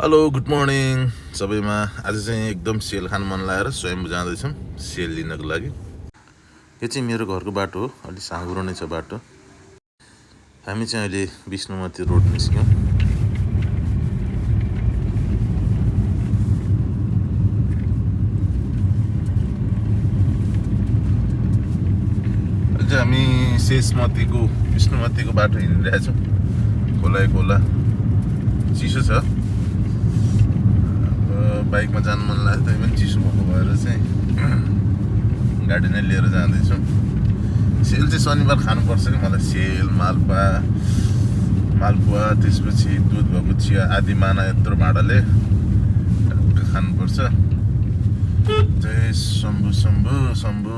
Hello good morning सबैमा। आज चाहिँ एकदम सेल खान मन लागेर स्वयं जाँदैछौँ सेल लिनको लागि। यो चाहिँ मेरो घरको बाटो हो, अलिक साँघुरो नै छ बाटो। हामी चाहिँ अहिले विष्णुमती रोड निस्क्यौँ। अहिले चाहिँ हामी शेषमतीको विष्णुमतीको बाटो हिँडिरहेछौँ। खोलै खोला चिसो छ, बाइकमा जानु मन लाग्यो, त्यही पनि चिसो भएको भएर चाहिँ गाडी नै लिएर जाँदैछौँ। सेल चाहिँ शनिबार खानुपर्छ कि मलाई। सेल मालपुवा त्यसपछि दुध भएको चिया आदि माना यत्रो भाँडाले खानुपर्छ। जय शम्भु शम्भु शम्भु।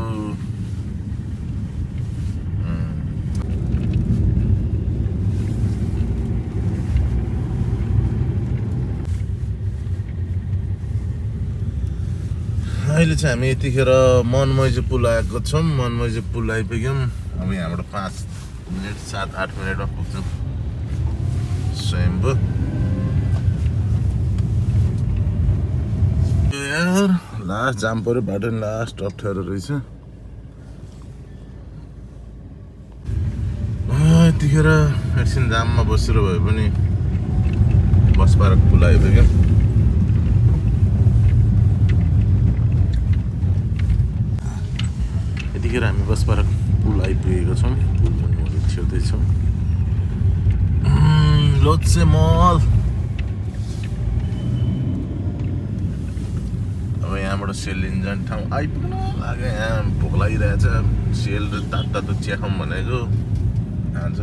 अहिले चाहिँ हामी यतिखेर मनमैजी पुल आएको छौँ। मनमैजी पुल आइपुग्यौँ। अब यहाँबाट 5 मिनट 7-8 मिनटमा पुग्छौँ स्वयम्भू। यार लास्ट जाम पऱ्यो, बाटो नि लास्ट अप्ठ्यारो रहेछ। यतिखेर एकछिन जाममा बसेर भए पनि बस पार्क पुल आइपुग्यौँ। यतिखेर हामी बस पार्क पुल आइपुगेको छौँ। पुल मुनिबाट छिर्दैछौँ। लोत्से मल। अब यहाँबाट सेल लिन जाने ठाउँ आइपुग्न लाग्यो। यहाँ भोक लागिरहेछ। सेल र तातो चिया खाउँ भनेको खान्छ।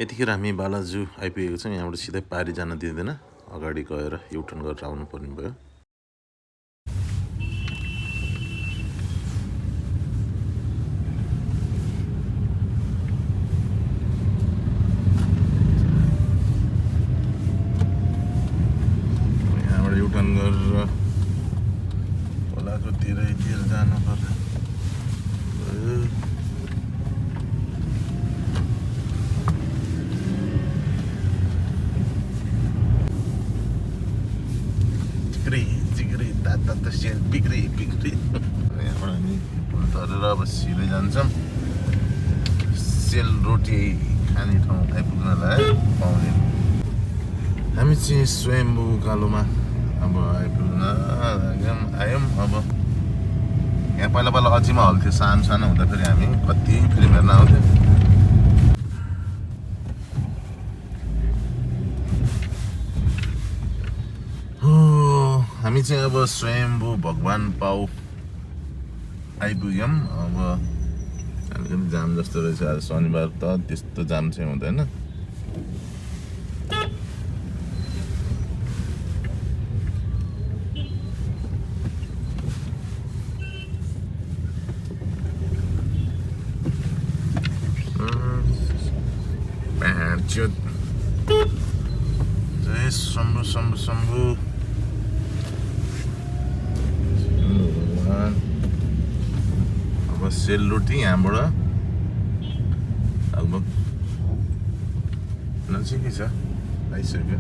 यतिखेर हामी बालाजु आइपुगेको छौँ। यहाँबाट सिधै पारी जान दिँदैन, अगाडि गएर युटर्न गरेर आउनु पर्ने भयो। युटर्न गरेर खोलाको तिरैतिर जानु पर्यो। चिक्री तातो सेल बिक्री यहाँबाट हामी पुल तरेर अब सिधै जान्छौँ सेल रोटी खाने ठाउँ आइपुग्नलाई पाउने। हामी चाहिँ स्वयम्भू उकालोमा अब आइपुग्न आयौँ। अब यहाँ पहिला अझीमा हल थियो, सानो हुँदाखेरि हामी कति फिल्म हेर्न आउँथ्यौँ। हामी चाहिँ अब स्वयम्भू भगवान पाउ आइपुग्यौँ। अब अलिकति जाम जस्तो रहेछ। आज शनिबार त त्यस्तो जाम चाहिँ हुँदैन। जय शम्भु शम्भु शम्भु। अब सेलरोटी यहाँबाट लगभग नजिकै छ, आइसक्यो।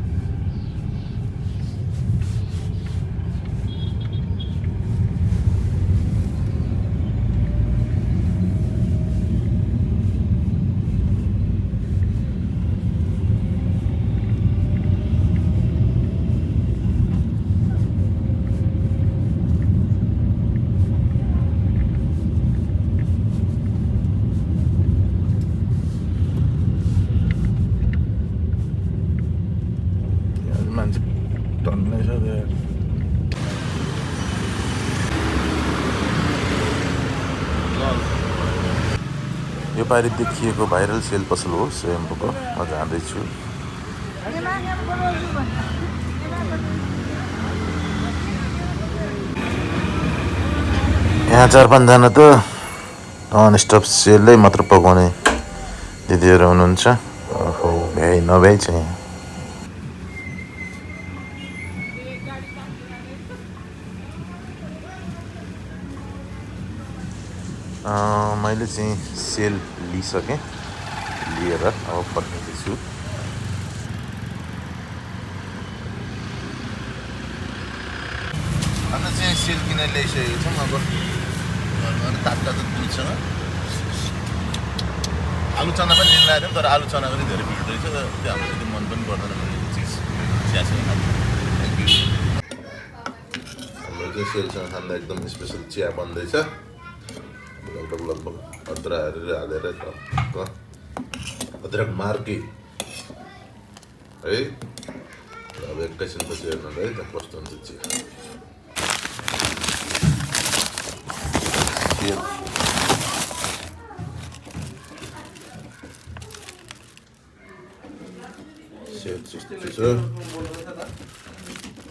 मान्छे टन्नै छ। यो पारि देखिएको भाइरल सेल पसल हो स्वयम्भूको। म जाँदैछु। यहाँ 4-5 जना त नन स्टप सेलै मात्र पकाउने दिदीहरू हुनुहुन्छ। ओहो भ्याइ नभ्याइ चाहिँ मैले चाहिँ सेल लिइसकेँ। लिएर अब फर्किँदैछु। चाहिँ सेल किनेर ल्याइसकेको छौँ। अब घरमा तातो दुधसँग आलु चना पनि लिन लागेको थियौँ, तर आलु चना पनि धेरै भिड रहेछ। त्यो हाम्रो त्यति मन पनि पर्दैन मैले यो चिज चियासँग खानु। Thank you. हाम्रो चाहिँ सेलसँग खाँदा एकदम स्पेसल चिया बन्दैछ। लगभग अदरक हालेर अदरक मार्की है। अब एकैछिनपछि हेर्नु है त कस्तो हुन्छ चिया।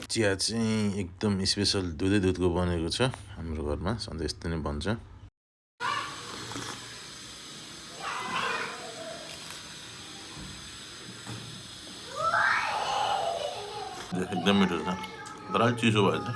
चिया चाहिँ एकदम स्पेसल दुधको बनेको छ। हाम्रो घरमा सधैँ यस्तो नै बन्छ। एकदम मिठो छ, तर अलिक चिसो भएछ।